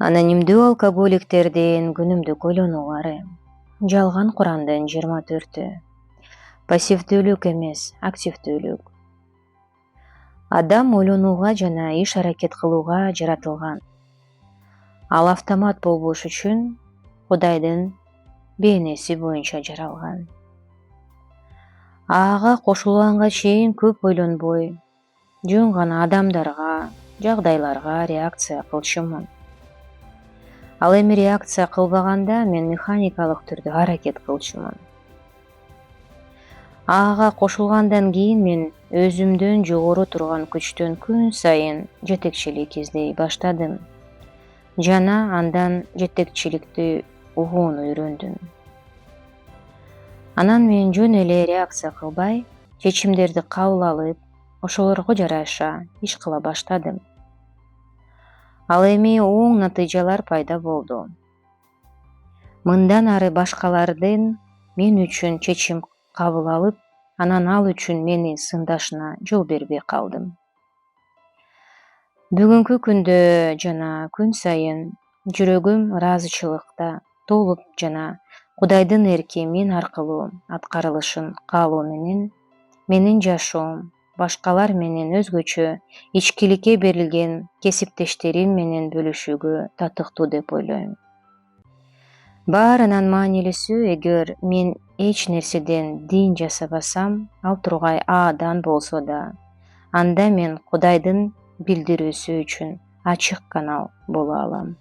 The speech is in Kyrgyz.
Анонимдүү алкоголиктердин күнүмдүк ойлонуулары. Жалган Курандын 24-тү. Пассивдүүлүк эмес, активдүүлүк. Адам ойлонууга жана иш-аракет кылууга жаратылган. Ал автомат болбош үчүн Кудайдын бейнеси боюнча жаралган. Ага кошулганга чейин көп ойлонбой, жөн гана адамдарга, жагдайларга реакция кылчумун. Ал эми реакция кылбаганда мен механикалык түрдө аракет кылчумун. Ага кошулгандан кийин мен өзүмдөн жогору турган күчтөн күн сайын жетекчилик издей баштадым жана андан жетекчиликти угууну үйрөндүм. Анан мен жөн эле реакция кылбай, чечимдерди кабыл алып, ошолорго жараша иш кыла баштадым. Ал эми оң натыйжалар пайда болду. Мындан ары башкалардын мен үчүн чечим кабыл алып, анан ал үчүн мени сындашына жол бербей калдым. Бүгүнкү күндө жана күн сайын жүрөгүм ыраазычылыкта толуп жана Кудайдын эрки мен аркылуу аткарылышын каалоо менен менин жашоом башкалар менен өзгөчө ичкиликке берилген кесиптештерим менен бөлүшүүгө татыктуу деп ойлойм. Баарынан маанилүүсү, эгер мен эч нерседен дин жасабасам, ал тургай Аадан болсо да, анда мен Кудайдын билдирүүсү үчүн ачык канал боло алам.